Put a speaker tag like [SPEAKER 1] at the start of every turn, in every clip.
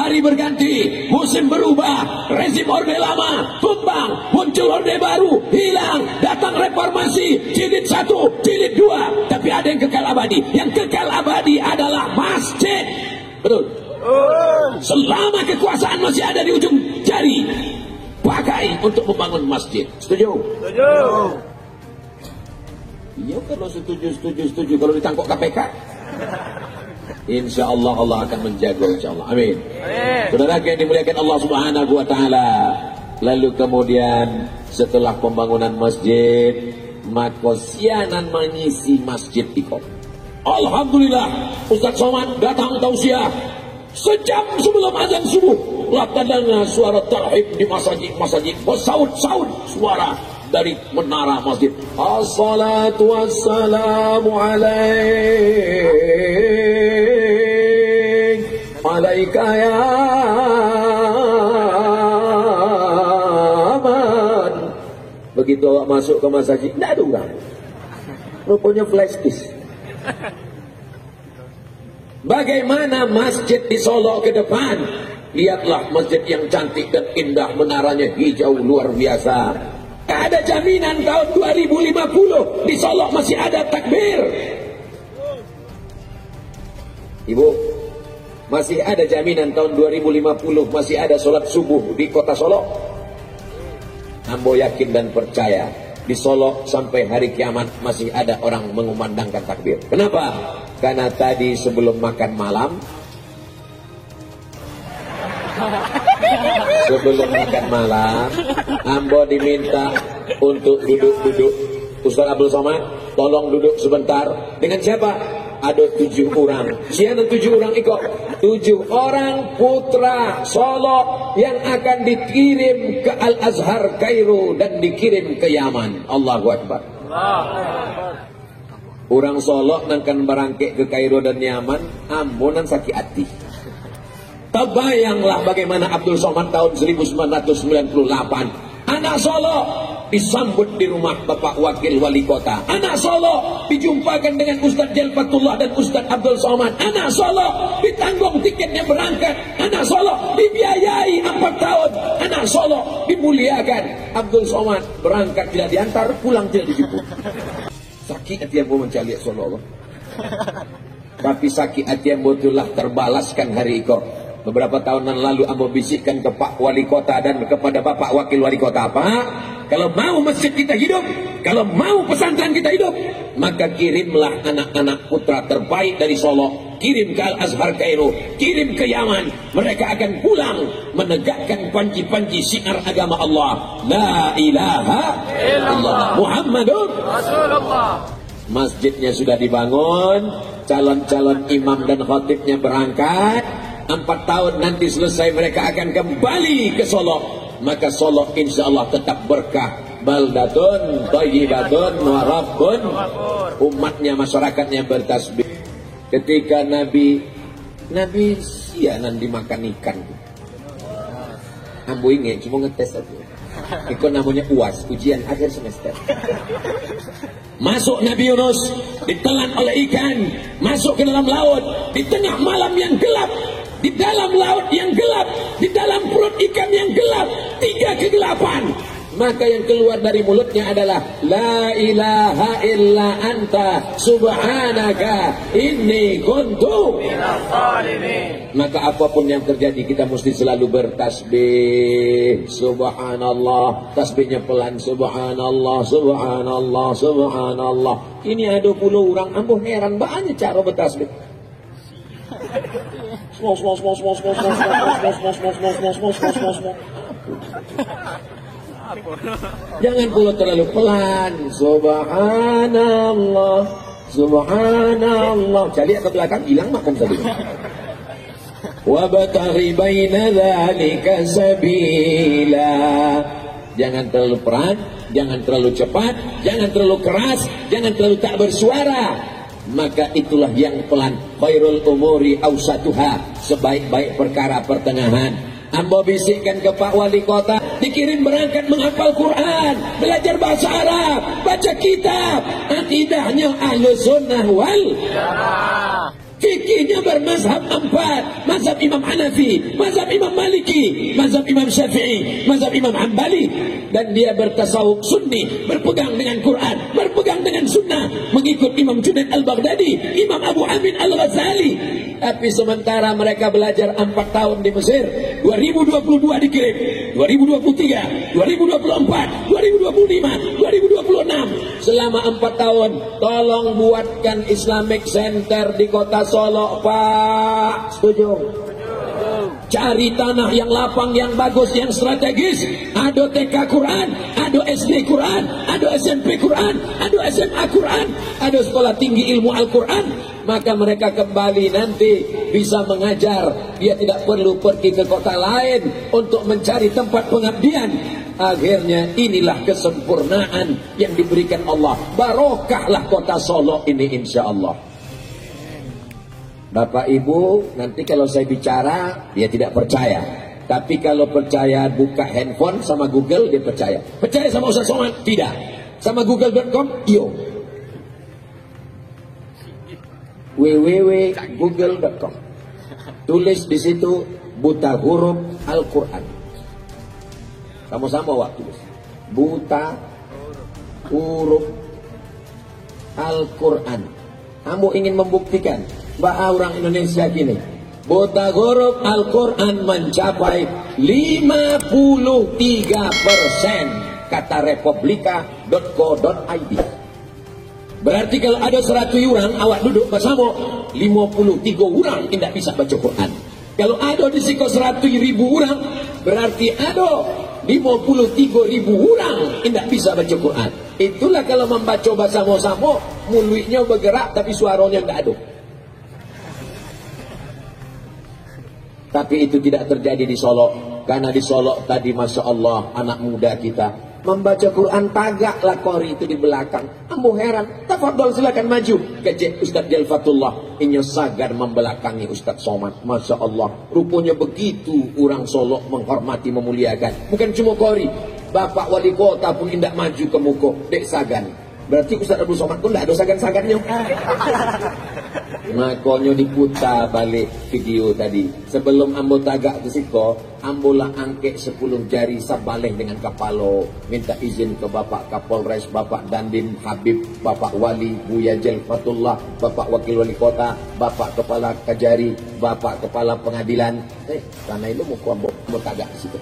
[SPEAKER 1] hari berganti, musim berubah, rezim orde lama tumbang, muncul orde baru, hilang, datang reformasi, jilid 1, jilid 2, tapi ada yang kekal abadi. Yang kekal abadi adalah masjid. Betul? Selama kekuasaan masih ada di ujung jari, pakai untuk membangun masjid. Setuju?
[SPEAKER 2] Setuju.
[SPEAKER 1] Iya, kalau setuju. Kalau ditangkap KPK, insya Allah Allah akan menjaga, insya Allah. Amin. Saudara yang dimuliakan Allah Subhanahu wa Ta'ala. Lalu kemudian setelah pembangunan masjid, maka sianan mengisi masjid itu. Alhamdulillah, Ustaz Somad datang tausiah sejam sebelum azan subuh. Terdengar suara tarhib di masjid, bersaut-saut suara dari menara masjid. Assalatu wassalamu alaika ya man. Begitu awak masuk ke masjid, tidak ada orang. Rupanya flash disk. Bagaimana masjid di Solo ke depan? Lihatlah masjid yang cantik dan indah, menaranya hijau luar biasa. Ada jaminan tahun 2050 di Solo masih ada takbir. Ibu, masih ada jaminan tahun 2050 masih ada sholat subuh di kota Solo? Ambo yakin dan percaya di Solo sampai hari kiamat masih ada orang mengumandangkan takbir. Kenapa? Karena tadi sebelum makan malam, Ambo diminta untuk duduk-duduk. Ustaz Abdul Somad, tolong duduk sebentar. Dengan siapa? Ada 7 orang. Siapa 7 orang ikut? 7 orang putra Solo yang akan dikirim ke Al-Azhar Kairo dan dikirim ke Yaman. Allahu Akbar. Orang Solo akan berangkik ke Kairo dan Yaman, ambonan sakit hati. Terbayanglah bagaimana Abdul Somad tahun 1998. Anak Solo disambut di rumah Bapak Wakil Wali Kota. Anak Solo dijumpakan dengan Ustaz Jalfatullah dan Ustaz Abdul Somad. Anak Solo ditanggung tiketnya berangkat. Anak Solo dibiayai 4 tahun. Anak Solo dimuliakan. Abdul Somad berangkat tidak diantar, pulang tidak dijemput. Sakit hati yang mau mencari Solo. Tapi sakit hati yang itulah terbalaskan hari itu. Beberapa tahun yang lalu Ambo bisikkan ke Pak Wali Kota dan kepada Bapak Wakil Wali Kota, Pak, kalau mau masjid kita hidup, kalau mau pesantren kita hidup, maka kirimlah anak-anak putra terbaik dari Solo, kirim ke Al-Azhar Kairo, kirim ke Yaman. Mereka akan pulang menegakkan panji-panji syiar agama Allah, la ilaha illallah Muhammadur Rasulullah. Masjidnya sudah dibangun, calon-calon imam dan khatibnya berangkat. 4 tahun nanti selesai mereka akan kembali ke Solo. Maka Solo insya Allah tetap berkah. Baldatun, thayyibatun, wa rabbun. Umatnya, masyarakatnya bertasbih. Ketika Nabi sianan dimakan ikan. Ambo ingin cuma ngetes aja. Itu namanya UAS, ujian akhir semester. Masuk Nabi Yunus, ditelan oleh ikan, masuk ke dalam laut, di tengah malam yang gelap, di dalam laut yang gelap, di dalam perut ikan yang gelap, 3 kegelapan. Maka yang keluar dari mulutnya adalah la ilaha illa anta subhanaka inni kuntu minadh dhalimin. Maka apapun yang terjadi kita mesti selalu bertasbih. Subhanallah, tasbihnya pelan. Subhanallah, subhanallah, subhanallah. Ini ada 10 orang, ambo heran banyak cara bertasbih. Jangan pula terlalu pelan. Subhanallah, subhanallah. Cari ke belakang, hilang makan tadi. Wabtaghi baina dzalika sabila. Jangan terlalu pelan, jangan terlalu cepat, jangan terlalu keras, jangan terlalu tak bersuara. Maka itulah yang pelan. Khairul umuri awsatuha, sebaik-baik perkara pertengahan. Ambo bisikkan ke Pak Wali Kota, dikirim berangkat menghafal Quran, belajar bahasa Arab, baca kitab, akidahnya Ahlus Sunnah wal Jamaah. Fikihnya bermazhab 4. Mazhab Imam Hanafi, mazhab Imam Maliki, mazhab Imam Syafi'i, mazhab Imam Hanbali. Dan dia bertasawuf sunni, berpegang dengan Quran, berpegang dengan sunnah, mengikut Imam Junaid al-Baghdadi, Imam Abu Amin al-Ghazali. Tapi sementara mereka belajar 4 tahun di Mesir, 2022 dikirim, 2023, 2024, 2025, 2026. Selama 4 tahun, tolong buatkan Islamic Center di kota Solo, Pak. Setuju? Cari tanah yang lapang, yang bagus, yang strategis. Ada TK Quran, ada SD Quran, ada SMP Quran, ada SMA Quran, ada sekolah tinggi ilmu Al-Quran. Maka mereka kembali nanti bisa mengajar. Dia tidak perlu pergi ke kota lain untuk mencari tempat pengabdian. Akhirnya inilah kesempurnaan yang diberikan Allah. Barokahlah kota Solo ini, insya Allah. Bapak Ibu, nanti kalau saya bicara, dia tidak percaya. Tapi kalau percaya, buka handphone sama Google, dia percaya. Percaya sama Ustaz Somad? Tidak. Sama Google.com? Yo. www.google.com. Tulis di situ buta huruf Al-Quran. Sama-sama waktu tulis. Buta huruf Al-Quran. Kamu ingin membuktikan bahwa orang Indonesia gini, buta huruf Al-Quran mencapai 53%, kata republika.co.id. Berarti kalau ada 100 orang awak duduk bersama, 53 orang tidak bisa baca Quran. Kalau ada di siko 100.000 orang, berarti ada 53.000 orang tidak bisa baca Quran. Itulah kalau membaca bersama-sama, mulutnya bergerak tapi suaranya tidak ada. Tapi itu tidak terjadi di Solo. Karena di Solo tadi, Masya Allah, anak muda kita membaca Quran tagaklah kori itu di belakang. Ambo heran. Tafadhol, silakan maju. Kecek Ustaz Jalfatullah ini sagar membelakangi Ustaz Somad. Masya Allah, rupanya begitu orang Solo menghormati, memuliakan. Bukan cuma kori, Bapak Wali Kota pun tidak maju ke muka dek sagan. Berarti Ustaz Abdul Somad pun tidak ada sagan-sagannya. Makanya diputar balik video tadi. Sebelum ambo tagak ke siko, ambo lah angket 10 jari sabaleh dengan kapalo. Minta izin ke Bapak Kapolres, Bapak Dandim Habib, Bapak Wali Buya Jalfatullah, Bapak Wakil Wali Kota, Bapak Kepala Kajari, Bapak Kepala Pengadilan. Karena itu mau ambo tagak ke situ.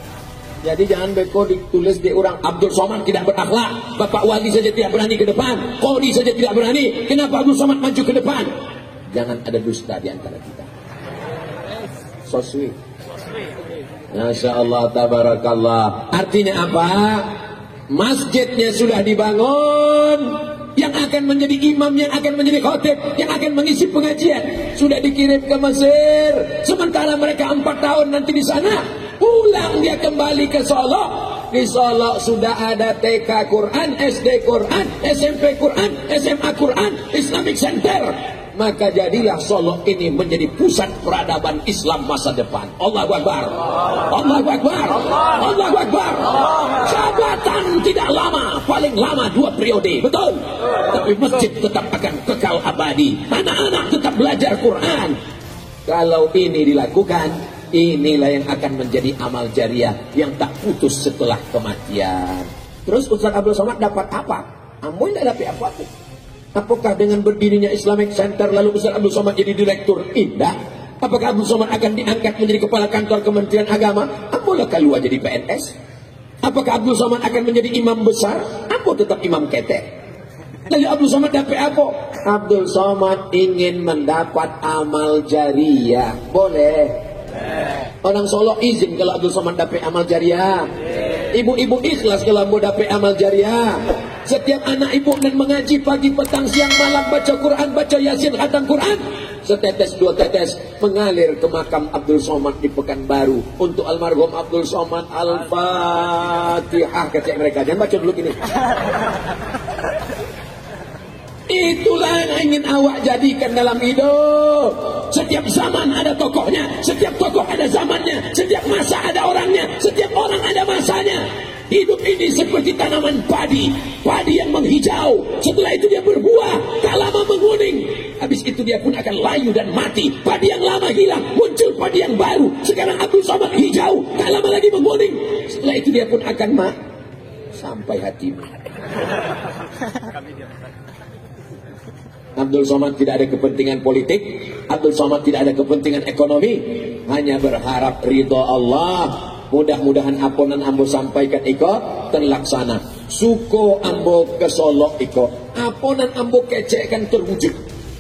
[SPEAKER 1] Jadi jangan beko ditulis di orang Abdul Somad tidak berakhlak, Bapak Wali saja tidak berani ke depan, Qori saja tidak berani, kenapa Abdul Somad maju ke depan? Jangan ada dusta di antara kita. So sweet. Masya Allah, tabarakallah. Artinya apa? Masjidnya sudah dibangun, yang akan menjadi imam, yang akan menjadi khotib, yang akan mengisi pengajian sudah dikirim ke Mesir. Sementara mereka 4 tahun nanti di sana, pulang dia kembali ke Solo. Di Solo sudah ada TK Quran, SD Quran, SMP Quran, SMA Quran, Islamic Center. Maka jadilah Solo ini menjadi pusat peradaban Islam masa depan. Allahu Akbar, Allahu Akbar, Allahu Akbar. Jabatan tidak lama, paling lama 2 periode, betul. Tapi masjid tetap akan kekal abadi. Anak-anak tetap belajar Quran. Kalau ini dilakukan, inilah yang akan menjadi amal jariah yang tak putus setelah kematian. Terus Ustaz Abdul Somad dapat apa? Ambo tidak dapat apa-apa. Apakah dengan berdirinya Islamic Center lalu Ustaz Abdul Somad jadi direktur? Tidak. Apakah Abdul Somad akan diangkat menjadi kepala kantor Kementerian Agama? Apalah keluar jadi PNS? Apakah Abdul Somad akan menjadi imam besar? Apa tetap imam ketek? Lalu Abdul Somad dapat apa? Abdul Somad ingin mendapat amal jariah. Boleh? Orang Solo izin kalau Abdul Somad dapat amal jariah. Ibu-ibu ikhlas kalau mau dapat amal jariah. Setiap anak ibu dan mengaji pagi, petang, siang, malam, baca Quran, baca Yasin, khatam Quran. Setetes 2 tetes mengalir ke makam Abdul Somad di Pekanbaru. Untuk almarhum Abdul Somad, Al-Fatihah. Kecek mereka, jangan baca dulu gini. Itulah yang ingin awak jadikan dalam hidup. Setiap zaman ada tokohnya, setiap tokoh ada zamannya, setiap masa ada orangnya, setiap orang ada masanya. Hidup ini seperti tanaman padi. Padi yang menghijau, setelah itu dia berbuah, tak lama menguning. Habis itu dia pun akan layu dan mati. Padi yang lama hilang, muncul padi yang baru. Sekarang Abdul Somad hijau, tak lama lagi menguning. Setelah itu dia pun akan sampai hatimu. Abdul Somad tidak ada kepentingan politik, Abdul Somad tidak ada kepentingan ekonomi, hanya berharap ridho Allah. Mudah-mudahan aponan ambo sampaikan iko terlaksana. Suko ambo ke Solo iko, aponan ambo kecekkan terwujud.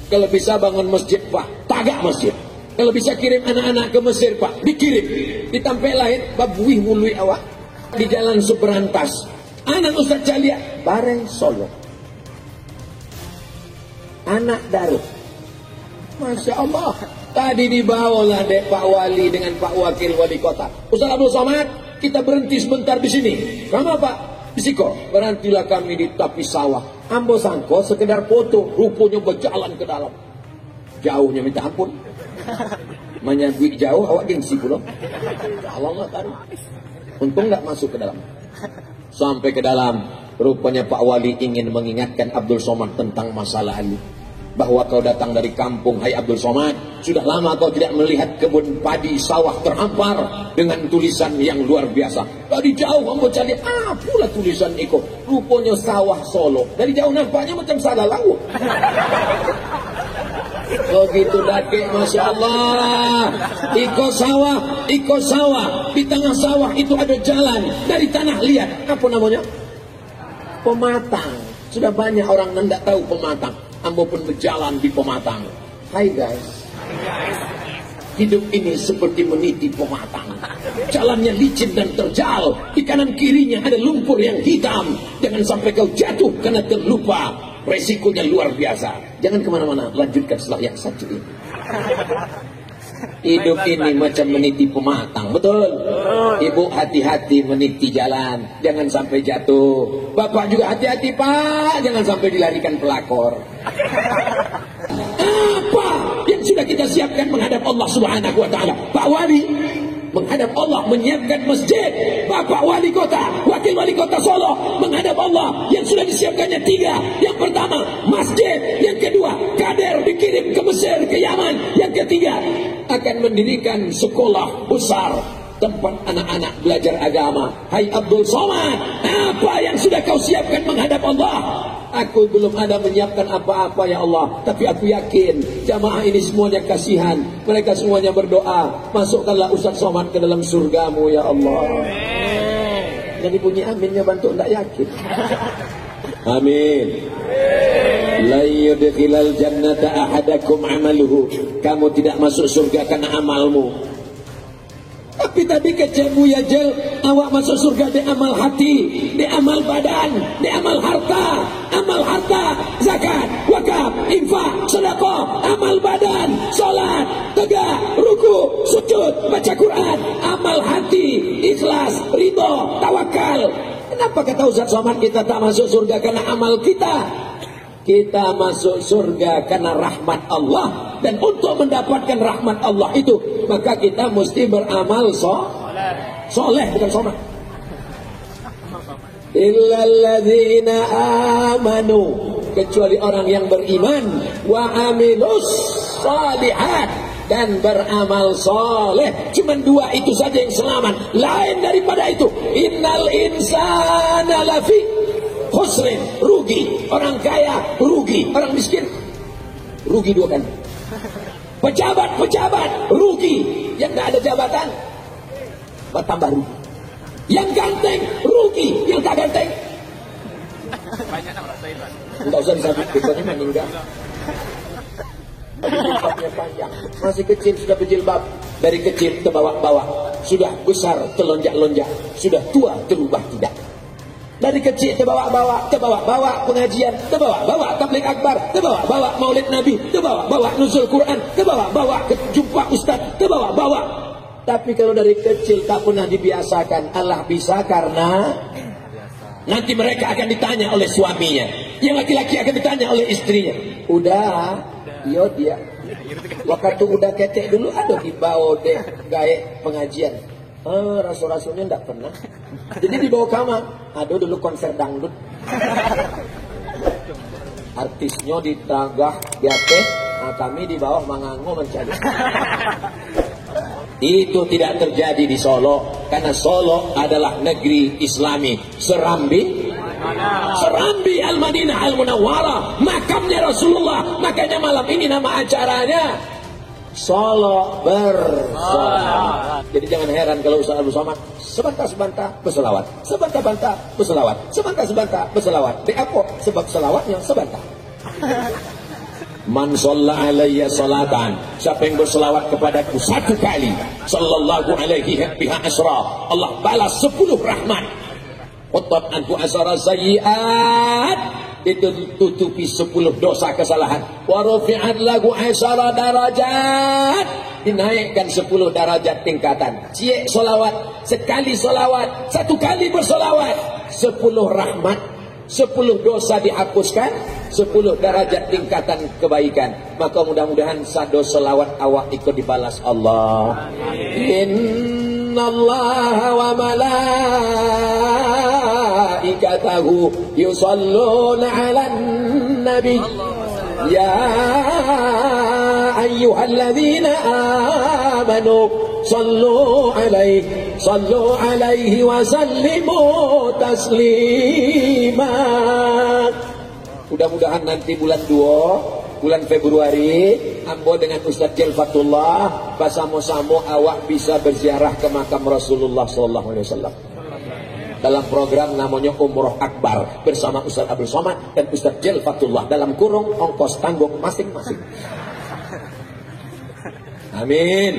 [SPEAKER 1] Kalau bisa bangun masjid Pak, tagak masjid. Kalau bisa kirim anak-anak ke Mesir Pak, dikirim. Ditampil lain babuih mului awak di jalan Subrantas. Anak Ustaz Jalia bareng Solo. Anak Darut, Masya Allah. Tadi dibawalah dek Pak Wali dengan Pak Wakil Wali Kota. Ustaz Abdul Somad, kita berhenti sebentar di sini. Kamu Pak? Di Siko. Berhentilah kami di tepi sawah. Ambo sangko sekedar foto, rupanya berjalan ke dalam. Jauhnya minta ampun. Menyambut jauh, awak gengsi pula. Allah taruh. Untung nggak masuk ke dalam. Sampai ke dalam, rupanya Pak Wali ingin mengingatkan Abdul Somad tentang masa lalu. Bahwa kau datang dari kampung, hai Abdul Somad, sudah lama kau tidak melihat kebun padi sawah terhampar dengan tulisan yang luar biasa. Dari jauh ambo cari, pula tulisan itu. Rupanya sawah Solo. Dari jauh nampaknya macam salah laut. Begitu dakek, Masya Allah. Iko sawah. Di tengah sawah itu ada jalan. Dari tanah liat, apa namanya? Pematang. Sudah banyak orang yang tidak tahu Pematang. Ambo pun berjalan di Pematang. Hai guys. Hidup ini seperti meniti pematang. Jalannya licin dan terjal. Di kanan kirinya ada lumpur yang hitam. Jangan sampai kau jatuh karena terlupa. Resikonya luar biasa. Jangan kemana-mana. Lanjutkan setelah yang satu ini. Hidup ini macam meniti pematang. Betul. Ibu hati-hati meniti jalan. Jangan sampai jatuh. Bapak juga hati-hati Pak. Jangan sampai dilarikan pelakor. Apa yang sudah kita siapkan menghadap Allah Subhanahu wa ta'ala? Pak Wali menghadap Allah menyiapkan masjid. Bapak Wali Kota, Wakil Wali Kota Solo menghadap Allah yang sudah disiapkannya 3. Yang pertama masjid, yang kedua kader dikirim ke Mesir, ke Yaman, yang ketiga akan mendirikan sekolah besar tempat anak-anak belajar agama. Hai Abdul Somad, apa yang sudah kau siapkan menghadap Allah? Aku belum ada menyiapkan apa-apa ya Allah, tapi aku yakin jamaah ini semuanya kasihan. Mereka semuanya berdoa, masukkanlah Ustaz Somad ke dalam surgamu ya Allah. Jadi bunyi aminnya bantu tak yakin. Amin. La yudkhilal jannata ahadakum amaluhu. Kamu tidak masuk surga karena amalmu. Tapi tadi kecebu ya Jel, awak masuk surga di amal hati, di amal badan, di amal harta, zakat, wakaf, infak, sedekah, amal badan, salat, tegak, ruku, sujud, baca Quran, amal hati, ikhlas, ridho, tawakal. Kenapa kata Ustaz Somad kita tak masuk surga karena amal kita? Kita masuk surga karena rahmat Allah. Dan untuk mendapatkan rahmat Allah itu, maka kita mesti beramal soleh, bukan somad. Illalladzina amanu, kecuali orang yang beriman, wa amilus shalihat, dan beramal soleh. Cuman 2 itu saja yang selamat. Lain daripada itu, innal insana lafi khusrin, rugi. Orang kaya rugi, orang miskin rugi 2 kali. Pejabat rugi. Yang tidak ada jabatan bertambah rugi. Yang ganteng rugi, yang tak ganteng tidak usah disabit. Besoknya meninggal. Jilbabnya panjang, masih kecil sudah berjilbab. Dari kecil terbawa-bawa, sudah besar terlonjak-lonjak, sudah tua terubah tidak. Dari kecil terbawa-bawa pengajian, terbawa-bawa tabligh akbar, terbawa-bawa maulid Nabi, terbawa-bawa nuzul Quran, terbawa-bawa jumpa ustaz, terbawa-bawa. Tapi kalau dari kecil tak pernah dibiasakan, Allah bisa karena nanti mereka akan ditanya oleh suaminya, yang laki-laki akan ditanya oleh istrinya. Udah, iya dia. Waktu udah ketek dulu ada dibawa deh gaya pengajian. Rasul-rasulnya enggak pernah. Jadi dibawa kamar. Aduh dulu konser dangdut. Artisnya di Tagah, di Aceh, kami di bawah Mangango mencari. Itu tidak terjadi di Solo, karena Solo adalah negeri Islami. Serambi Al-Madinah Al-Munawwarah, makamnya Rasulullah. Makanya malam ini nama acaranya Solo bersolawat. Jadi jangan heran kalau Ustaz Abdul Somad sebentar-sebentar berselawat, sebentar-sebentar berselawat, sebentar-sebentar berselawat. Di apa? Sebab selawatnya sebentar. Man shalla alayya salatan, siapa yang berselawat kepadaku satu kali, sallallahu alaihi biha asra, Allah balas 10 rahmat. Qutbat anhu asara sayyiat, itu tutupi 10 dosa kesalahan. Wa rufi'at lahu asara darajat, dinaikkan 10 derajat tingkatan. Cie solawat, sekali solawat, satu kali bersolawat, 10 rahmat, 10 dosa dihapuskan, 10 derajat tingkatan kebaikan. Maka mudah-mudahan sado selawat awak ikut dibalas Allah. Innallaha wa malaikatahu yusalluna 'alan nabi ya ayyuhalladzina amanu sallu alaihi wa sallimu taslima. Mudah-mudahan nanti bulan 2, bulan Februari, ambo dengan Ustaz Jelfatullah bersama-sama awak bisa berziarah ke makam Rasulullah SAW. Dalam program namanya Umroh Akbar bersama Ustaz Abdul Somad dan Ustaz Jelfatullah, dalam kurung ongkos tanggung masing-masing. Amin.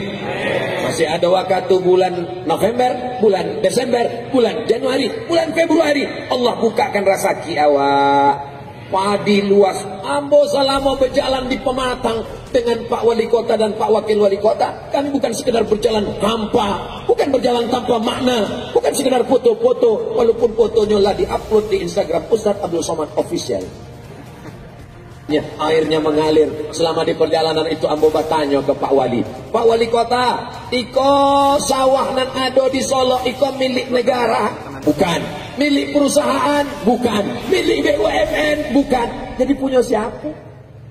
[SPEAKER 1] Masih ada waktu bulan November, bulan Desember, bulan Januari, bulan Februari. Allah bukakan rezeki awak. Padi luas. Ambo selama berjalan di Pematang dengan Pak Wali Kota dan Pak Wakil Wali Kota, kami bukan sekedar berjalan tanpa, bukan berjalan tanpa makna, bukan sekedar foto-foto, walaupun fotonya lah diupload di Instagram Ustaz Abdul Somad Official. Ya, airnya mengalir. Selama di perjalanan itu ambo bertanya ke Pak Wali, Pak Wali Kota, iko sawah nan ado di Solo iko milik negara? Bukan. Milik perusahaan? Bukan. Milik BUMN? Bukan. Jadi punya siapa?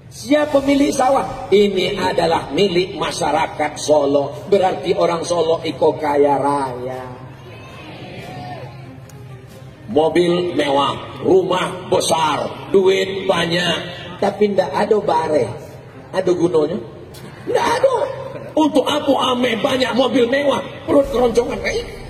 [SPEAKER 1] Siapa pemilik sawah? Ini adalah milik masyarakat Solo. Berarti orang Solo iko kaya raya. Mobil mewah, rumah besar, duit banyak, tapi ndak ada bare. Ada gunanya? Ndak ada. Untuk apa ame banyak mobil mewah, perut keroncongan kayak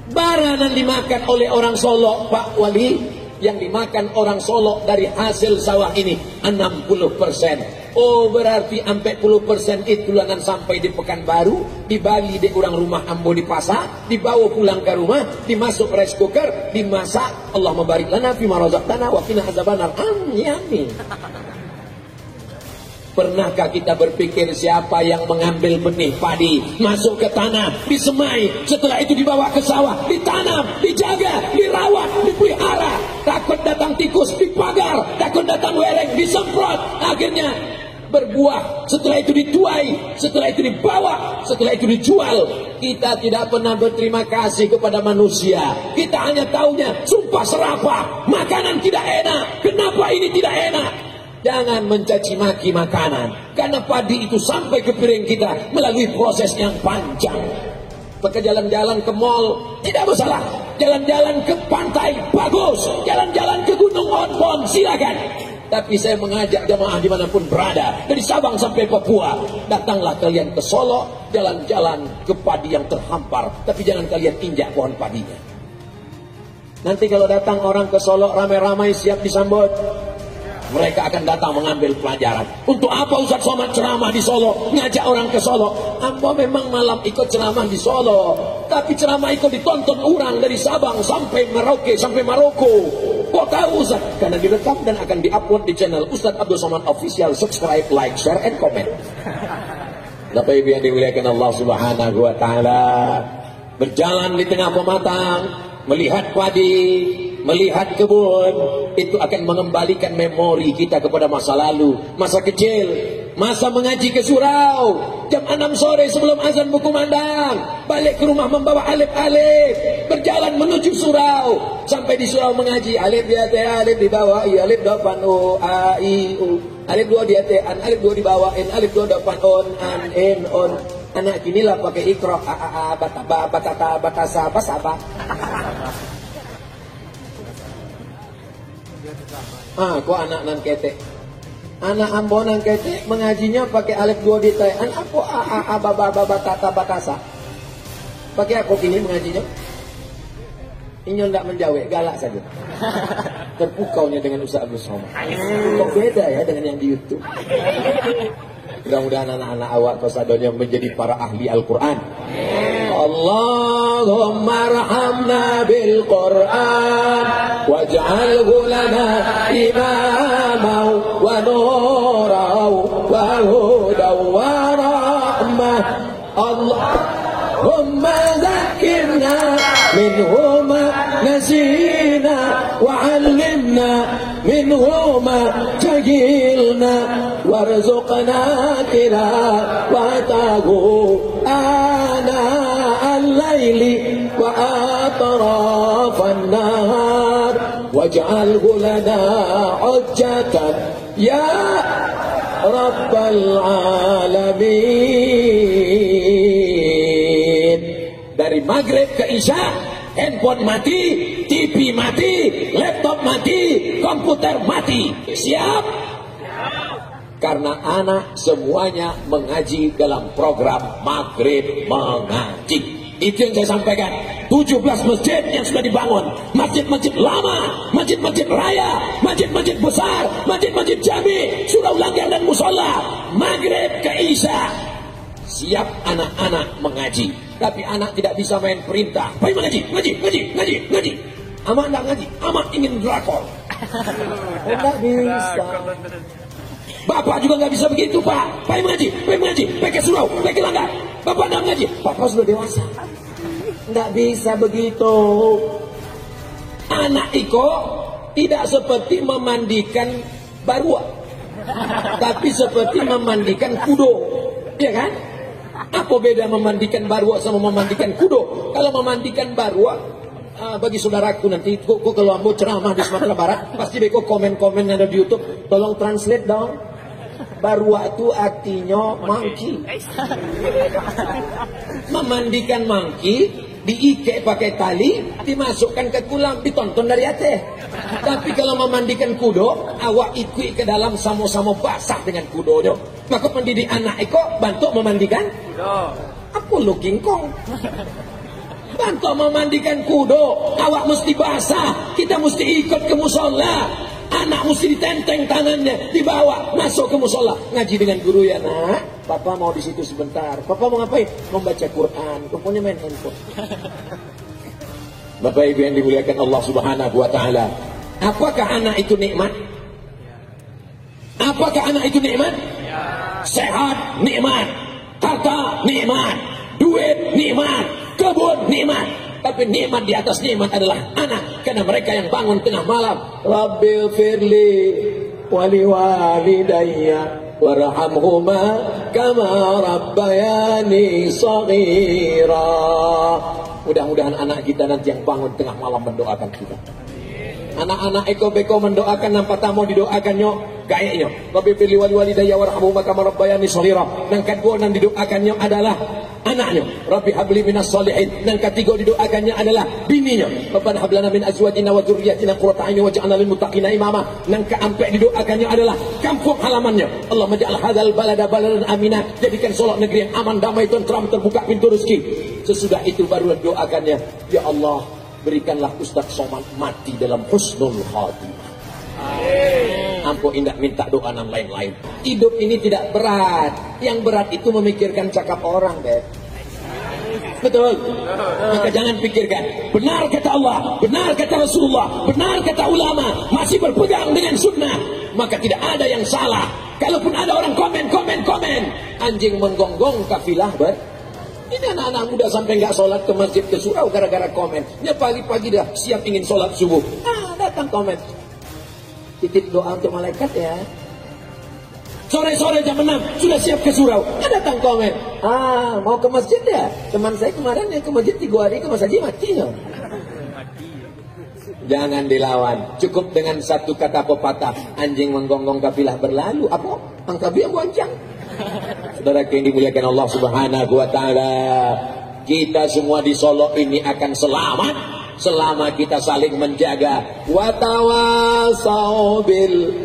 [SPEAKER 1] baranan dimakan oleh orang Solo, Pak Wali, yang dimakan orang Solo dari hasil sawah ini 60%. Oh, berarti 40% itu langan sampai di Pekanbaru, di Bali di orang rumah ambo di pasar, dibawa pulang ke rumah, dimasuk rice cooker, dimasak. Allah mabarik lana fima razaqtana wa qina azabannar. Amin. Pernahkah kita berpikir siapa yang mengambil benih padi, masuk ke tanah, disemai, setelah itu dibawa ke sawah, ditanam, dijaga, dirawat, dipelihara, takut datang tikus, dipagar, takut datang wereng, disemprot, akhirnya berbuah, setelah itu dituai, setelah itu dibawa, setelah itu dijual. Kita tidak pernah berterima kasih kepada manusia. Kita hanya taunya sumpah serapah, makanan tidak enak, kenapa ini tidak enak. Jangan mencaci maki makanan, karena padi itu sampai ke piring kita melalui proses yang panjang. Maka jalan-jalan ke mall tidak masalah, jalan-jalan ke pantai bagus, jalan-jalan ke Gunung Onbon silakan. Tapi saya mengajak jamaah dimanapun berada, dari Sabang sampai Papua, datanglah kalian ke Solo, jalan-jalan ke padi yang terhampar, tapi jangan kalian injak pohon padinya. Nanti kalau datang orang ke Solo ramai-ramai siap disambut. Mereka akan datang mengambil pelajaran. Untuk apa Ustaz Somad ceramah di Solo, ngajak orang ke Solo? Ambo memang malam ikut ceramah di Solo, tapi ceramah itu ditonton orang dari Sabang sampai Merauke, sampai Maroko. Kok tahu Ustaz? Karena direkam dan akan diupload di channel Ustaz Abdul Somad Official. Subscribe, like, share, and comment. Bapak Ibu yang dimuliakan Allah Subhanahu wa Ta'ala, berjalan di tengah pematang, melihat padi, melihat kebun, itu akan mengembalikan memori kita kepada masa lalu, masa kecil. Masa mengaji ke surau jam 6 sore sebelum azan berkumandang. Balik ke rumah membawa alif-alif. Berjalan menuju surau. Sampai di surau mengaji. Alif di atas, alif di bawah. Alif depan O, A, I, U. Alif 2 di atas, alif 2 di bawah. Alif 2 depan on, an, in, on. Anak kinilah pakai ikro. A, A, A, bataba, batata, batasa, basaba. Kok anak nan ketek. Anak ambonan kete mengajinya pakai alif 2 di tay. Anak aku a baba batata batasa. Pakai aku kini mengajinya. Ini tidak menjawab, galak saja. Terpukaunya dengan Ustaz Agus Somad. Kok beda ya dengan yang di YouTube. Mudah-mudahan anak-anak awak kosadonya menjadi para ahli Al-Quran. Allahumma arhamna bil Quran waj'alhu lana imaman wa nuran wa hudan wa rahmah. Allahumma zakkirna minhu ma nasina wa 'allimna minhu ma jahilna warzuqna tilawatahu ana al-laili wa atrafan nahar waj'alhu lana hujjatan ya rabbal alamin. Dari maghrib ke isya handphone mati, TV mati, laptop mati, komputer mati. Siap? Karena anak semuanya mengaji dalam program maghrib mengaji. Itu yang saya sampaikan. 17 masjid yang sudah dibangun. Masjid-masjid lama, masjid-masjid raya, masjid-masjid besar, masjid-masjid jami, surau langgar dan musola. Maghrib ke isya. Siap anak-anak mengaji. Tapi anak tidak bisa main perintah. Baik mengaji, ngaji. Amak tidak ngaji, amak ingin drakor. Tidak bisa. Bapak juga nggak bisa begitu, Pak. Baik mengaji, pakai surau, pakai langgar. Bapak tidak ngaji, Bapak sudah dewasa. Tidak bisa begitu. Anak Iko tidak seperti memandikan barua, tapi seperti memandikan kudo. Iya kan? Apa beda memandikan barua sama memandikan kudo? Kalau memandikan barua, bagi saudaraku nanti, kok kalau ambo ceramah di Sumatera Barat, pasti beko komen-komen yang ada di YouTube. Tolong translate dong. Barua itu artinya monkey. Memandikan monkey, diikat pakai tali, dimasukkan ke kolam, ditonton dari atas. Tapi kalau memandikan kudo, awak ikut ke dalam sama-sama basah dengan kudonya. Maka pendidik anak itu bantu memandikan kudo. Apa lu kingkong? Bantu memandikan kudo, awak mesti basah. Kita mesti ikut ke musola. Anak mesti ditenteng tangannya, dibawa masuk ke musola, ngaji dengan guru ya nak. Papa mau di situ sebentar. Papa mau ngapain? Membaca Quran. Pokoknya main handphone. Bapak Ibu yang dimuliakan Allah Subhanahu wa taala. Apakah anak itu nikmat? Apakah anak itu nikmat? Sehat nikmat, harta nikmat, duit nikmat, kebun nikmat. Tapi nikmat di atas nikmat adalah anak. Karena mereka yang bangun tengah malam, Rabbil firli wali walidayya warhamhuma kama rabbayani shaghira. Mudah-mudahan anak kita nanti yang bangun tengah malam mendoakan kita. Anak-anak eko beko mendoakan nampak tamu didoakannya gayanya. Rabbil firli wali walidayya warhamhuma kama rabbayani shaghira. Dan kedua yang didoakannya adalah anaknya. Rabbi habli minas solihin. Dan ketiga didoakannya adalah bininya. Rabbana hab lana min azwajina wa dzurriyyatina qurrata a'yun waj'alna lil muttaqina imama. Dan keempat didoakannya adalah kampung halamannya. Allah maj'al hadzal balada baladan amina. Jadikan Solok negeri yang aman, damai, tentram, terbuka pintu rezeki. Sesudah itu baru doakannya, ya Allah, berikanlah Ustaz Somad mati dalam husnul khatimah. Ampun, indah minta doa yang lain-lain. Hidup ini tidak berat. Yang berat itu memikirkan cakap orang, Beb. Betul. Maka jangan pikirkan. Benar kata Allah, benar kata Rasulullah, benar kata ulama, masih berpegang dengan sunnah, maka tidak ada yang salah. Kalaupun ada orang komen, anjing menggonggong kafilah ini anak-anak muda sampai nggak sholat ke masjid ke surau gara-gara komen. Ya pagi-pagi dah siap ingin sholat subuh. Datang komen. Titip doa untuk malaikat ya. Sore-sore jam 6 sudah siap ke surau. Ada datang komen, mau ke masjid ya? Teman saya kemarin yang ke masjid 3 hari ke masjid mati. Jangan dilawan. Cukup dengan satu kata pepatah, anjing menggonggong kafilah berlalu. Apa? Angkabi yang goncang. Saudara yang dimuliakan Allah Subhanahu wa taala, kita semua di Solo ini akan selamat selama kita saling menjaga. Watawasau bis.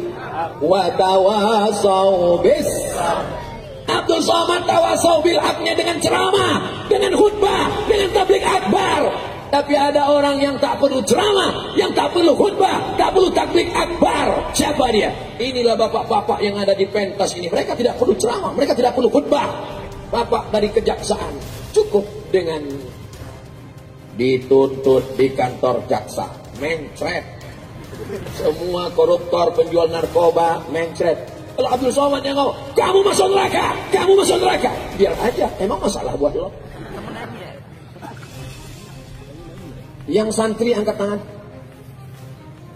[SPEAKER 1] Abdul Somad tawasau bil haknya dengan ceramah, dengan khutbah, dengan tabligh akbar. Tapi ada orang yang tak perlu ceramah, yang tak perlu khutbah, tak perlu tabligh akbar. Siapa dia? Inilah bapak-bapak yang ada di pentas ini. Mereka tidak perlu ceramah, mereka tidak perlu khutbah. Bapak dari kejaksaan, cukup dengan dituntut di kantor jaksa, mencret. Semua koruptor, penjual narkoba, mencret. Kalau Abdul Somad yang ngomong, kamu masuk neraka, kamu masuk neraka. Biar aja, emang masalah buat lo. Yang santri angkat tangan.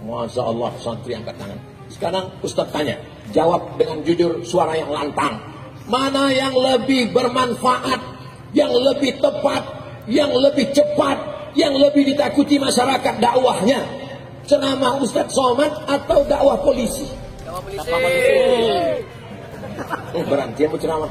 [SPEAKER 1] Masya Allah, santri angkat tangan. Sekarang Ustaz tanya, jawab dengan jujur, suara yang lantang. Mana yang lebih bermanfaat, yang lebih tepat, yang lebih cepat, yang lebih ditakuti masyarakat dakwahnya? Ceramah Ustaz Somad atau dakwah polisi?
[SPEAKER 2] Dakwah polisi.
[SPEAKER 1] Berhenti aku ceramah.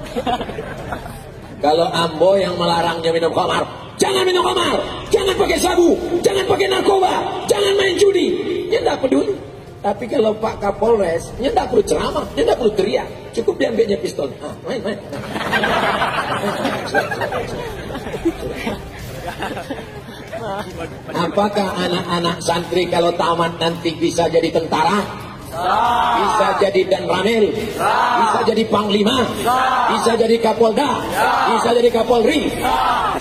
[SPEAKER 1] Kalau Ambo yang melarangnya minum khamar, jangan minum khamar, jangan pakai sabu, jangan pakai narkoba, jangan main judi. Dia tidak peduli. Tapi kalau Pak Kapolres, dia tidak perlu ceramah, dia tidak perlu teriak. Cukup dia ambilnya pistol. Main. Apakah anak-anak santri kalau tamat nanti bisa jadi tentara? Bisa jadi Dan Ramil, bisa jadi Panglima, bisa jadi Kapolda, bisa jadi Kapolri.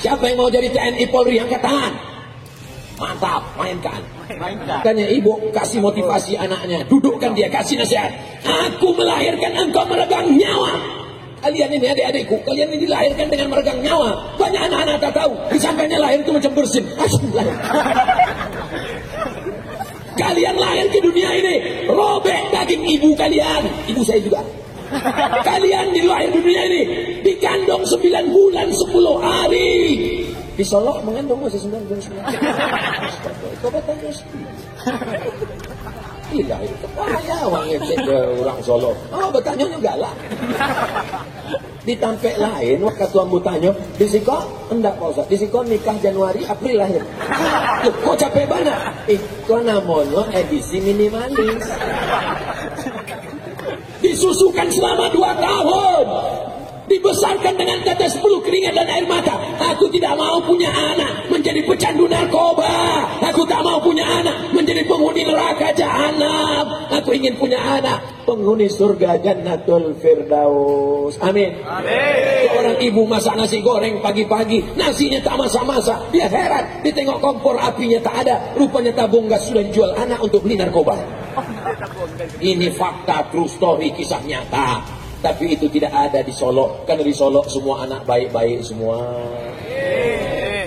[SPEAKER 1] Siapa yang mau jadi TNI Polri angkat tangan? Mantap, mainkan. Makanya ibu kasih motivasi anaknya, dudukkan dia, kasih nasihat. Aku melahirkan engkau meregang nyawa. Kalian ini adik-adikku, kalian ini dilahirkan dengan meregang nyawa. Banyak anak-anak tak tahu, disangkanya lahir itu macam bersin. Kalian lahir ke dunia ini, robek daging ibu kalian, ibu saya juga. Kalian dilahir dunia ini, dikandung 9 bulan 10 hari. Di Solo mengandung masih 9 bulan 10 hari. Kau bertanya gila itu. Ya orang ngecek ke orang Solo. Bertanya juga lah. Ditampek lain, waktu tuan bertanya, di Siko, enggak Pak Ustaz, di Siko nikah Januari, April lahir. Loh, kok capek banget? Itu namanya edisi minimalis. Disusukan selama 2 tahun. Dibesarkan dengan tetes peluh keringat dan air mata. Aku tidak mau punya anak menjadi pecandu narkoba. Aku tak mau punya anak menjadi penghuni neraka jahanam. Aku ingin punya anak penghuni surga Jannatul Firdaus. Amin. Seorang ibu masak nasi goreng pagi-pagi, nasinya tak masak-masak. Dia heran, dia tengok kompor apinya tak ada. Rupanya tabung gas sudah dijual anak untuk beli narkoba. Ini fakta, true story, kisah nyata. Tapi itu tidak ada di Solo. Karena di Solo semua anak baik-baik semua.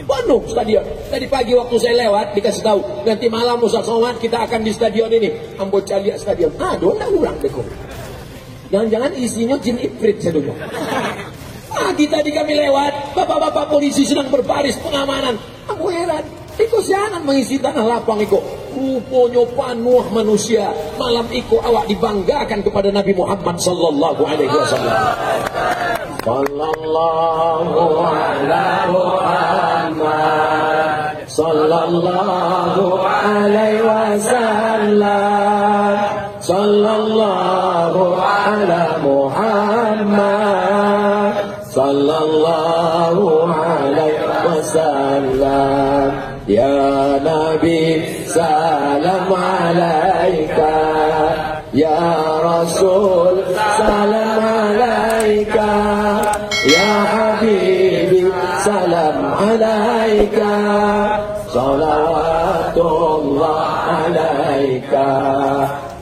[SPEAKER 1] Penuh stadion. Tadi pagi waktu saya lewat dikasih tahu, nanti malam Ustaz Somad kita akan di stadion ini, Ambo Calia Stadion. Aduh, nak urang deko. Jangan-jangan isinya jin ifrit saya dulu. Pagi tadi kami lewat, bapak-bapak polisi sedang berbaris pengamanan. Aku heran, itu sianan mengisi tanah lapang itu. Rupanya panuh manusia. Malam itu awak dibanggakan kepada Nabi Muhammad sallallahu alaihi wasallam. Sallallahu ala Muhammad sallallahu alaihi wasallam. Sallallahu ala Muhammad sallallahu alaihi wasallam. Ya Nabi salam alaika, ya Rasul salam alaika, ya Habibi salam alaika, salawatullah alaika.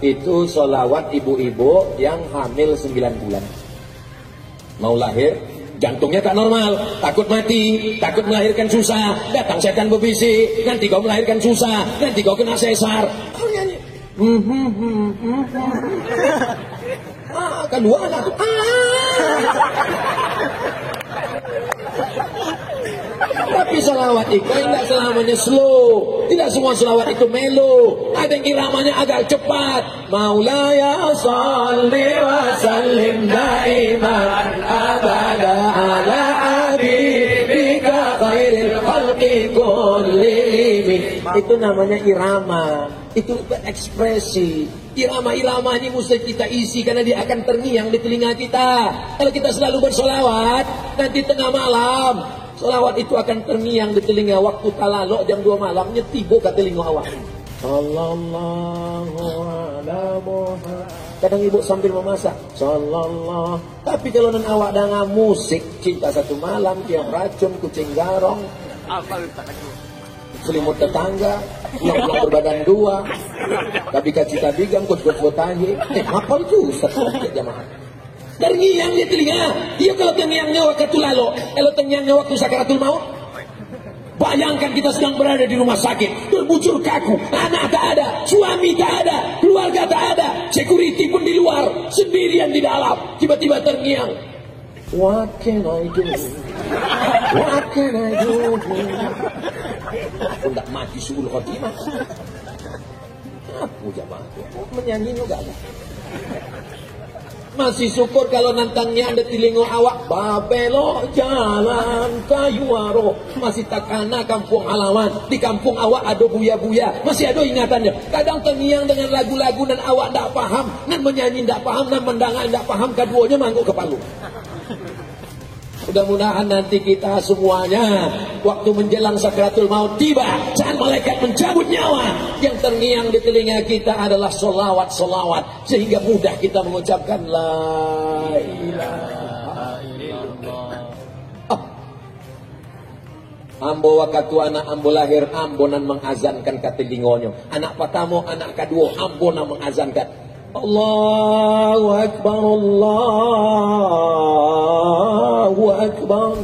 [SPEAKER 1] Itu solawat ibu-ibu yang hamil 9 bulan. Mau lahir, jantungnya tak normal, takut mati, takut melahirkan susah, datang setan berbisik, nanti kau melahirkan susah, nanti kau kena sesar. keluar aku. Tapi salawat itu tidak selamanya slow. Tidak semua salawat itu melo. Ada yang iramanya agak cepat. Maulaya salli wa sallim daiman abada ala habibika khairil khalqi kullihim. Itu namanya irama. Itu ekspresi. Irama-irama ini mesti kita isi karena dia akan terngiang di telinga kita. Kalau kita selalu bersolawat, nanti tengah malam solawat itu akan terngiang di telinga. Waktu talaluk jam 2 malam nyetibo ke telinga awak. Sallallahu ala Muhammad. Kadang ibu sambil memasak. Sallallahu. Tapi kalau nan awak dengan musik Cinta Satu Malam, Tiap Racun, Kucing Garong, Selimut Tetangga, Pulang-pulang berbadan dua, Tapi Kacita Bigam, Kut-kut botahi. Hafal itu Ustaz jamaah. Terngiang di telinga. Dia kalau terngiangnya waktu lalu, kalau terngiangnya waktu sakaratul maut. Bayangkan kita sedang berada di rumah sakit, terbujur kaku, anak tak ada, suami tak ada, keluarga tak ada, security pun di luar, sendirian di dalam, tiba-tiba terngiang. What can I do? What can I do? Aku tak mati suul khotimah. Apa jamaah? Menyanyi juga ada. Masih syukur kalau nantangnya ada telingo awak. Babelo jalan kayuaro. Masih takana kampung halaman. Di kampung awak ada buya-buya. Masih ada ingatannya. Kadang terngiang dengan lagu-lagu dan awak tak paham. Dan menyanyi tak paham. Dan mendangai tak paham. Keduanya mangguk ke Palu. Mudah-mudahan nanti kita semuanya waktu menjelang sakratul maut tiba, saat malaikat mencabut nyawa, yang terngiang di telinga kita adalah solawat-solawat, sehingga mudah kita mengucapkan la ilaha illallah. Ambo wakatu anak ambo lahir, ambonan mengazankan katelingonyo. Anak pertama, anak kedua, ambonan mengazankan. Allahu Akbar, Allahu Akbar.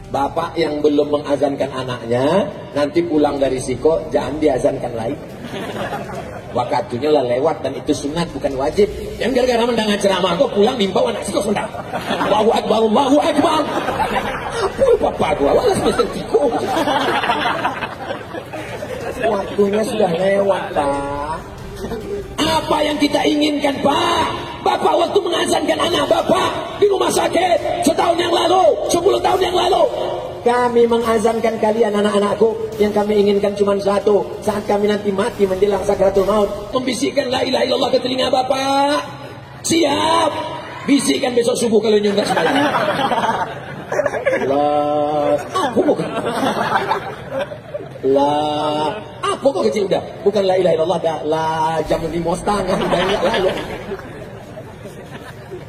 [SPEAKER 1] Bapak yang belum mengazankan anaknya, nanti pulang dari siko, jangan diazankan lagi. Waktunya lah lewat dan itu sunat bukan wajib. Yang gara-gara mendengar ceramah kok pulang bimbau anak siko sudah. Allahu Akbar, Allahu Akbar. Apa bapak gua? Walas mesti siko. Waktunya sudah lewat, Pak. Apa yang kita inginkan, Pak? Bapak waktu mengazankan anak Bapak di rumah sakit setahun yang lalu, 10 tahun yang lalu. Kami mengazankan kalian anak-anakku. Yang kami inginkan cuma satu. Saat kami nanti mati menjelang sakratul maut, membisikkan la ilaha illallah ke telinga Bapak. Siap. Bisikan besok subuh kalau nyundak sekali. Allah. Aku bukan. La, apa kok kecil udah? Bukan la ilaha illallah, dah la jam 5:30 udah ingat lalu.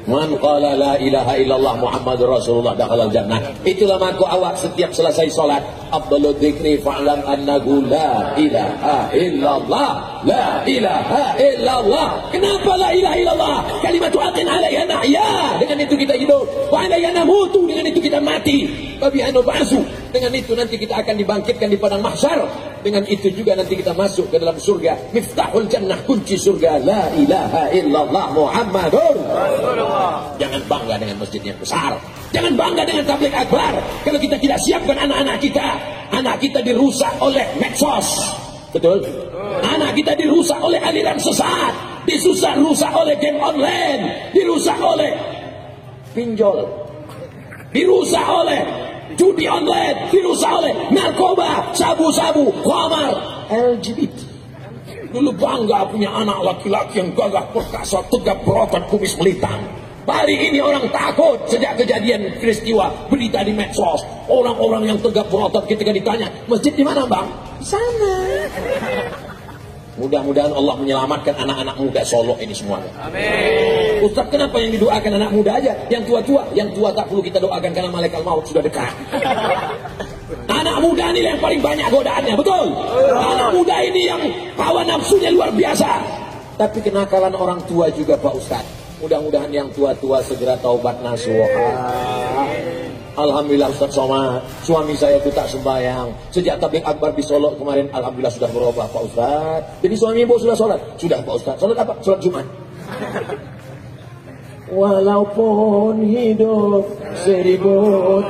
[SPEAKER 1] Man qala la ilaha illallah Muhammadur Rasulullah dakhalal jannah. Itulah maka awak setiap selesai salat, afdalul dzikri fa'lam annahu la ilaha illallah. La ilaha illallah. Kenapa la ilaha illallah? Kalimatu aqin alaiha nahya. Dengan itu kita hidup. Wa alaiha namutu. Dengan itu kita mati. Wa biha nub'atsu. Dengan itu nanti kita akan dibangkitkan di padang mahsyar. Dengan itu juga nanti kita masuk ke dalam surga. Miftahul jannah, kunci surga. La ilaha illallah Muhammadur Rasulullah. Jangan bangga dengan masjid yang besar. Jangan bangga dengan tabligh akbar. Kalau kita tidak siapkan anak-anak kita. Anak kita dirusak oleh medsos. Betul? Anak kita dirusak oleh aliran sesat. Dirusak oleh game online. Dirusak oleh pinjol. Dirusak oleh judi online. Dirusak oleh narkoba, sabu-sabu, khamar, LGBT. Dulu bangga punya anak laki-laki yang gagah perkasa, tegap berotot, kumis melintang. Hari ini orang takut sejak kejadian peristiwa berita di medsos. Orang-orang yang tegap berotot ketika ditanya, masjid di mana bang? Sana. Mudah-mudahan Allah menyelamatkan anak-anak muda Solo ini semuanya. Amin. Ustaz, kenapa yang didoakan anak muda aja? Yang tua-tua? Yang tua tak perlu kita doakan karena malaikat maut sudah dekat. Anak muda ini yang paling banyak godaannya, betul? Anak muda ini yang hawa nafsunya luar biasa. Tapi kenakalan orang tua juga Pak Ustaz. Mudah-mudahan yang tua-tua segera taubat nasuha. Alhamdulillah Ustaz Somad, suami saya itu tak sembahyang. Sejak tabligh akbar di Solo kemarin, alhamdulillah sudah berubah Pak Ustaz. Jadi suami ibu sudah sholat? Sudah Pak Ustaz. Sholat apa? Sholat Jumat. Walaupun hidup 1000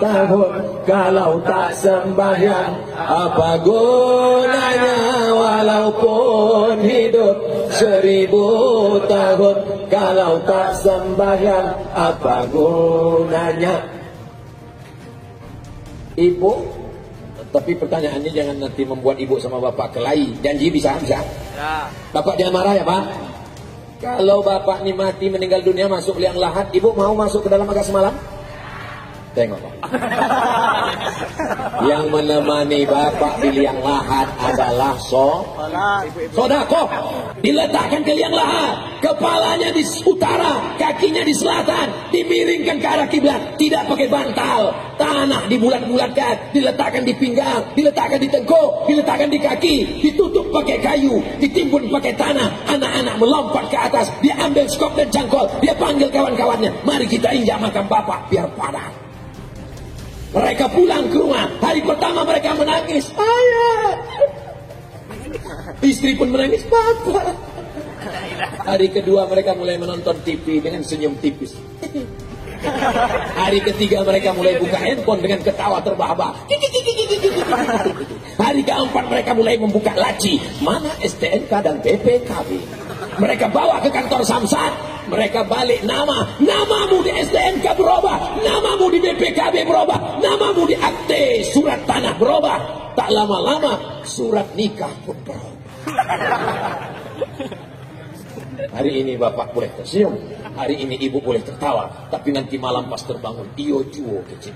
[SPEAKER 1] tahun, kalau tak sembahyang apa gunanya? Walaupun hidup 1000 tahun, kalau tak sembahyang apa gunanya? Ibu, tapi pertanyaannya jangan nanti membuat ibu sama bapak kelahi. Janji bisa? Ya. Bapak jangan marah ya Pak. Kalau bapak ini mati meninggal dunia masuk liang lahat, ibu mau masuk ke dalam agak semalam? Tengok Pak. Yang menemani bapak di liang lahat adalah sodako. Diletakkan ke liang lahat, kepalanya di utara, kakinya di selatan, dimiringkan ke arah kiblat, tidak pakai bantal. Tanah dibulat-bulatkan, diletakkan di pinggang, diletakkan di tengkuk, diletakkan di kaki, ditutup pakai kayu, ditimbun pakai tanah. Anak-anak melompat ke atas, dia ambil skop dan jangkol, dia panggil kawan-kawannya, mari kita injak makam bapak biar padat. Mereka pulang ke rumah, hari pertama mereka menangis, ayah. Istri pun menangis, bapak. Hari kedua mereka mulai menonton TV dengan senyum tipis. Hari ketiga mereka mulai buka handphone dengan ketawa terbahak-bahak. Hari keempat mereka mulai membuka laci. Mana STNK dan BPKB? Mereka bawa ke kantor Samsat. Mereka balik nama. Namamu di STNK berubah. Namamu di BPKB berubah. Namamu di akte surat tanah berubah. Tak lama-lama surat nikah pun berubah. Hari ini bapak boleh tersenyum, hari ini ibu boleh tertawa, tapi nanti malam pas terbangun, iyo juo kecil.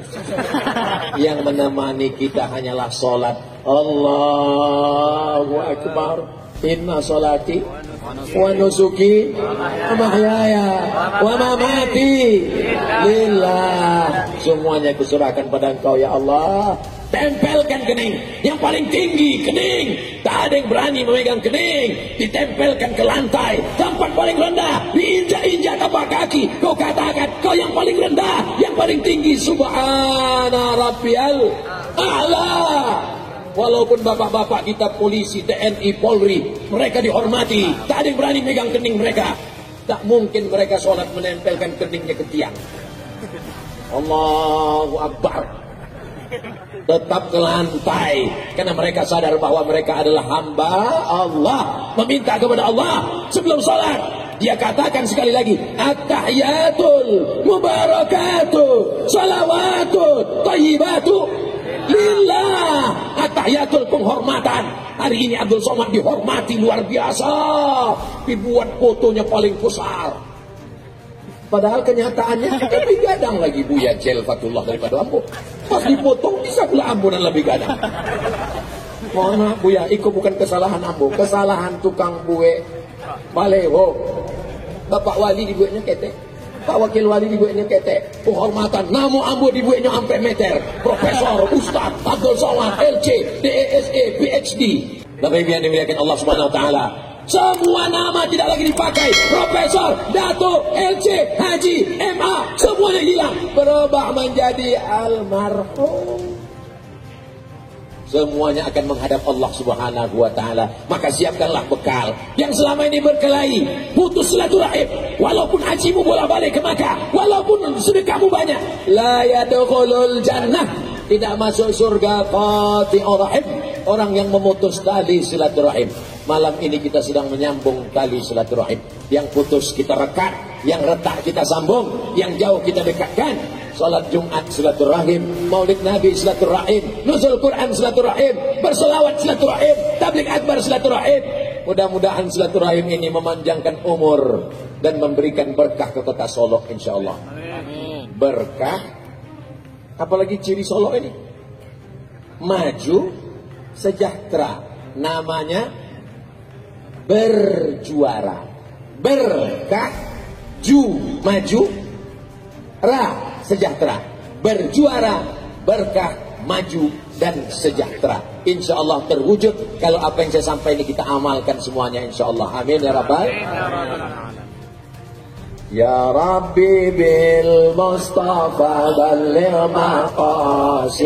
[SPEAKER 1] Yang menemani kita hanyalah sholat. Allahu Akbar. Inna sholati wa nusuki wa mahyaya wa mamati lillah. Semuanya kuserahkan pada Engkau ya Allah. Tempelkan kening, yang paling tinggi kening, tak ada yang berani memegang kening. Ditempelkan ke lantai, tempat paling rendah, diinjak-injak tapak kaki. Kau katakan, kau yang paling rendah, yang paling tinggi. Subhana Rabbiyal A'la. Walaupun bapak-bapak kita polisi, TNI, Polri, mereka dihormati, tak ada yang berani megang kening mereka. Tak mungkin mereka sholat menempelkan keningnya ke tiang. Allahu Akbar. Tetap ke lantai, karena mereka sadar bahwa mereka adalah hamba Allah, meminta kepada Allah sebelum sholat. Dia katakan sekali lagi, at-tahiyatul mubarakatuh salawatut thayyibatu lillah. At-tahiyatul, penghormatan. Hari ini Abdul Somad dihormati luar biasa, dibuat fotonya paling besar. Padahal kenyataannya lebih gadang lagi Buya Jel Fatullah daripada Ambo. Pas dipotong bisa pula Ambo dan lebih gadang. Mohon maaf Buya, itu bukan kesalahan Ambo, kesalahan tukang buwe Baleho. Bapak wali dibuatnya ketek, Pak wakil wali dibuatnya ketek. Penghormatan, namu Ambo dibuatnya sampai meter. Profesor, Ustaz, Abdul Somad, LC, DESE, PhD. Bapak Ibu yang dimuliakan Allah Subhanahu Wa Taala, semua nama tidak lagi dipakai. Profesor, Dato, LC, Haji, MA, semuanya hilang. Berubah menjadi almarhum. Semuanya akan menghadap Allah Subhanahu Wa Taala. Maka siapkanlah bekal. Yang selama ini berkelahi, putus silaturahim. Walaupun hajimu bolak-balik ke Makkah, walaupun sedekahmu banyak, la yadkhulul jannah, tidak masuk surga qati'ur rahim, orang yang memutus tali silaturahim. Malam ini kita sedang menyambung tali silaturahim. Yang putus kita rekat, yang retak kita sambung, yang jauh kita dekatkan. Salat Jumat silaturahim, Maulid Nabi silaturahim, nuzul Quran silaturahim, berselawat silaturahim, tabligh akbar silaturahim. Mudah-mudahan silaturahim ini memanjangkan umur dan memberikan berkah ke kota Solo insyaallah. Berkah, apalagi ciri Solo ini maju, sejahtera. Namanya berjuara. Berkah, maju, sejahtera. Berjuara, berkah, maju, dan sejahtera. Insya Allah terwujud kalau apa yang saya sampaikan ini kita amalkan semuanya. Insya Allah. Amin ya Rabbal. Ya Rabbi bil Mustafa balligh maqasidana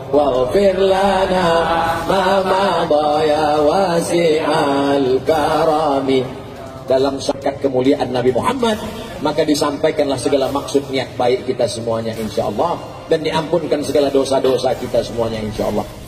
[SPEAKER 1] waghfir lana ma madha ya wasi'al karami. Dalam syakat kemuliaan Nabi Muhammad, maka disampaikanlah segala maksud niat baik kita semuanya insya Allah, dan diampunkan segala dosa-dosa kita semuanya insya Allah.